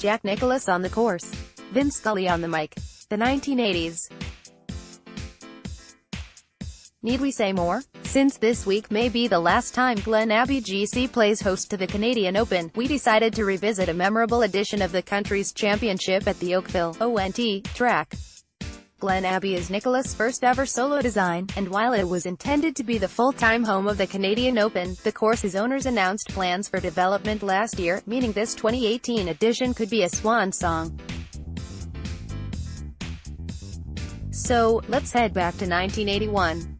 Jack Nicklaus on the course. Vin Scully on the mic. The 1980s. Need we say more? Since this week may be the last time Glen Abbey GC plays host to the Canadian Open, we decided to revisit a memorable edition of the country's championship at the Oakville ONT track. Glen Abbey is Nicklaus' first ever solo design, and while it was intended to be the full-time home of the Canadian Open, the course's owners announced plans for development last year, meaning this 2018 edition could be a swan song. So, let's head back to 1981.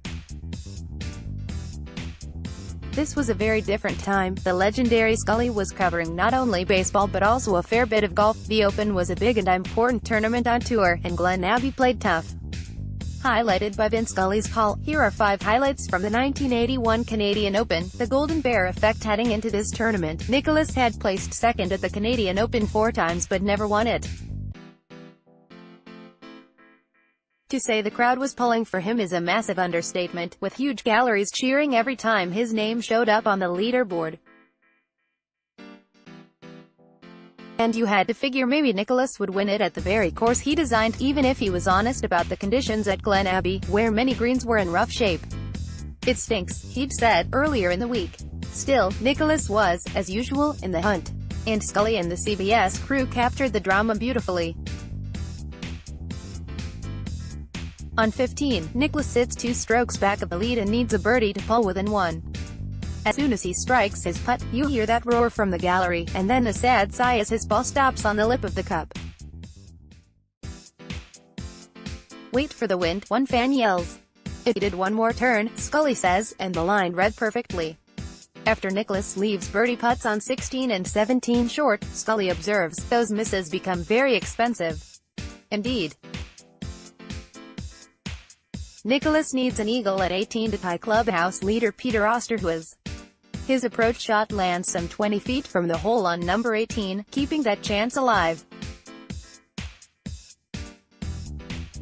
This was a very different time. The legendary Scully was covering not only baseball but also a fair bit of golf. The Open was a big and important tournament on tour, and Glen Abbey played tough. Highlighted by Vin Scully's call, here are 5 highlights from the 1981 Canadian Open. The Golden Bear effect heading into this tournament. Nicklaus had placed second at the Canadian Open 4 times but never won it. To say the crowd was pulling for him is a massive understatement, with huge galleries cheering every time his name showed up on the leaderboard. And you had to figure maybe Nicklaus would win it at the very course he designed, even if he was honest about the conditions at Glen Abbey, where many greens were in rough shape. "It stinks," he'd said earlier in the week. Still, Nicklaus was, as usual, in the hunt. And Scully and the CBS crew captured the drama beautifully. On 15, Nicklaus sits 2 strokes back of the lead and needs a birdie to pull within 1. As soon as he strikes his putt, you hear that roar from the gallery, and then a sad sigh as his ball stops on the lip of the cup. "Wait for the wind," one fan yells. "It did one more turn," Scully says, and the line read perfectly. After Nicklaus leaves birdie putts on 16 and 17 short, Scully observes, "Those misses become very expensive." Indeed. Nicklaus needs an eagle at 18 to tie clubhouse leader Peter Osterhuis. His approach shot lands some 20 feet from the hole on number 18, keeping that chance alive.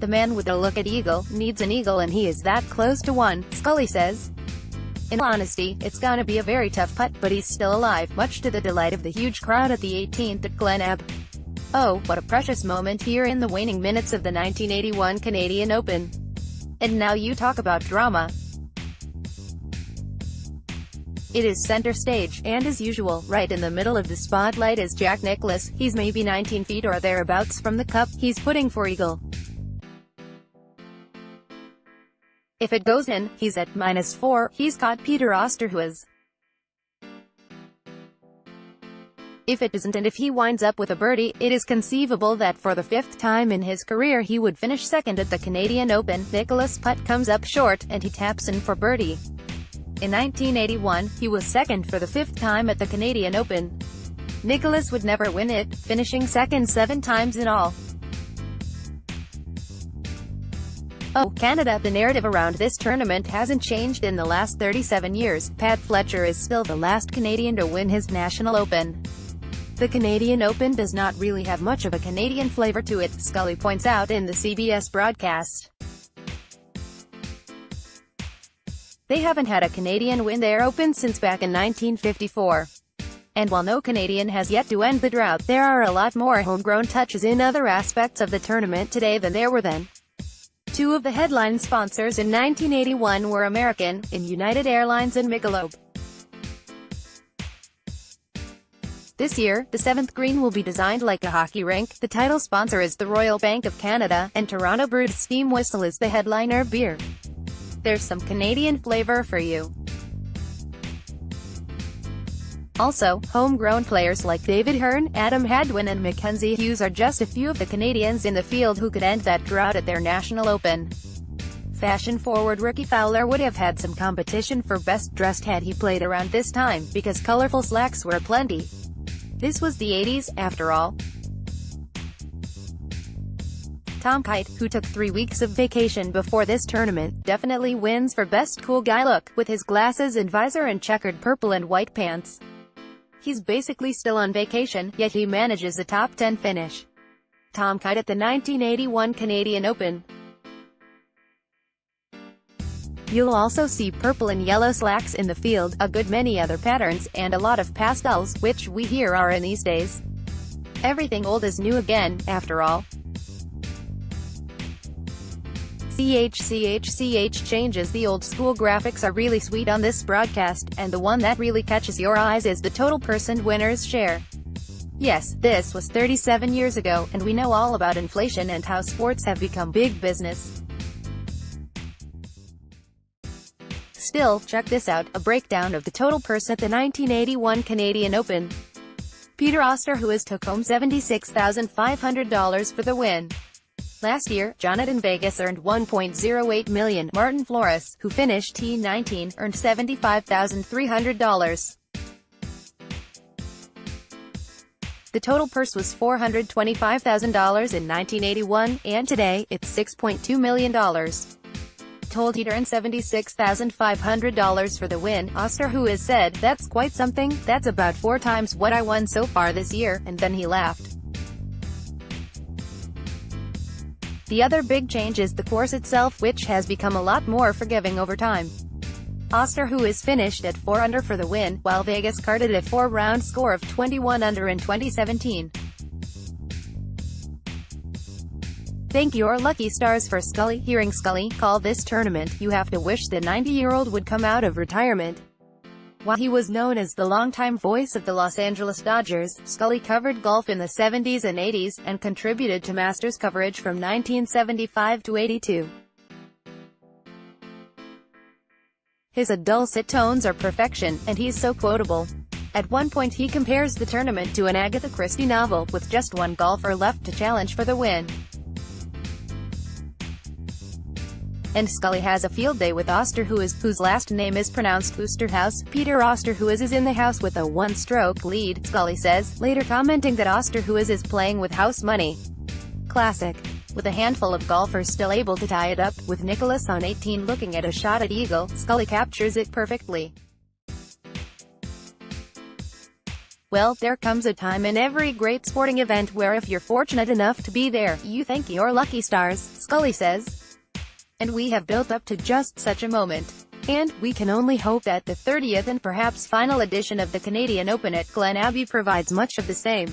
"The man with a look at eagle needs an eagle and he is that close to one," Scully says. "In honesty, it's gonna be a very tough putt, but he's still alive," much to the delight of the huge crowd at the 18th at Glen Abbey. Oh, what a precious moment here in the waning minutes of the 1981 Canadian Open. And now you talk about drama. It is center stage, and as usual, right in the middle of the spotlight is Jack Nicklaus. He's maybe 19 feet or thereabouts from the cup. He's putting for eagle. If it goes in, he's at -4. He's caught Peter Osterhuis. If it doesn't and if he winds up with a birdie, it is conceivable that for the 5th time in his career he would finish second at the Canadian Open. Nicklaus' putt comes up short, and he taps in for birdie. In 1981, he was second for the 5th time at the Canadian Open. Nicklaus would never win it, finishing second 7 times in all. Oh, Canada. The narrative around this tournament hasn't changed in the last 37 years. Pat Fletcher is still the last Canadian to win his National Open. The Canadian Open does not really have much of a Canadian flavor to it, Scully points out in the CBS broadcast. They haven't had a Canadian win their Open since back in 1954. And while no Canadian has yet to end the drought, there are a lot more homegrown touches in other aspects of the tournament today than there were then. 2 of the headline sponsors in 1981 were American, in United Airlines and Michelob. This year, the 7th green will be designed like a hockey rink. The title sponsor is the Royal Bank of Canada, and Toronto Brewed Steam Whistle is the headliner beer. There's some Canadian flavor for you. Also, homegrown players like David Hearn, Adam Hadwin and Mackenzie Hughes are just a few of the Canadians in the field who could end that drought at their National Open. Fashion-forward Ricky Fowler would have had some competition for best dressed had he played around this time, because colorful slacks were aplenty. This was the 80s, after all. Tom Kite, who took 3 weeks of vacation before this tournament, definitely wins for best cool guy look, with his glasses and visor and checkered purple and white pants. He's basically still on vacation, yet he manages a top 10 finish. Tom Kite at the 1981 Canadian Open. You'll also see purple and yellow slacks in the field, a good many other patterns, and a lot of pastels, which we hear are in these days. Everything old is new again, after all. CH changes. The old school graphics are really sweet on this broadcast, and the one that really catches your eyes is the total percent winner's share. Yes, this was 37 years ago, and we know all about inflation and how sports have become big business. Still, check this out, a breakdown of the total purse at the 1981 Canadian Open. Peter Osterhuis took home $76,500 for the win. Last year, Jonathan Vegas earned $1.08 million. Martin Flores, who finished T19, earned $75,300. The total purse was $425,000 in 1981, and today, it's $6.2 million. Told he'd earned $76,500 for the win, Osterhuis said, "That's quite something, that's about 4 times what I won so far this year," and then he laughed. The other big change is the course itself, which has become a lot more forgiving over time. Osterhuis finished at 4 under for the win, while Vegas carded a 4-round score of 21 under in 2017. Thank your lucky stars for Scully. Hearing Scully call this tournament, you have to wish the 90-year-old would come out of retirement. While he was known as the longtime voice of the Los Angeles Dodgers, Scully covered golf in the 70s and 80s, and contributed to Masters coverage from 1975 to 82. His dulcet tones are perfection, and he's so quotable. At one point he compares the tournament to an Agatha Christie novel, with just one golfer left to challenge for the win. And Scully has a field day with Osterhuis, whose last name is pronounced Oosterhuis. Peter Osterhuis is in the house with a 1-stroke lead, Scully says, later commenting that Osterhuis is playing with house money. Classic. With a handful of golfers still able to tie it up, with Nicklaus on 18 looking at a shot at eagle, Scully captures it perfectly. Well, there comes a time in every great sporting event where if you're fortunate enough to be there, you thank your lucky stars, Scully says. And we have built up to just such a moment. And we can only hope that the 30th and perhaps final edition of the Canadian Open at Glen Abbey provides much of the same.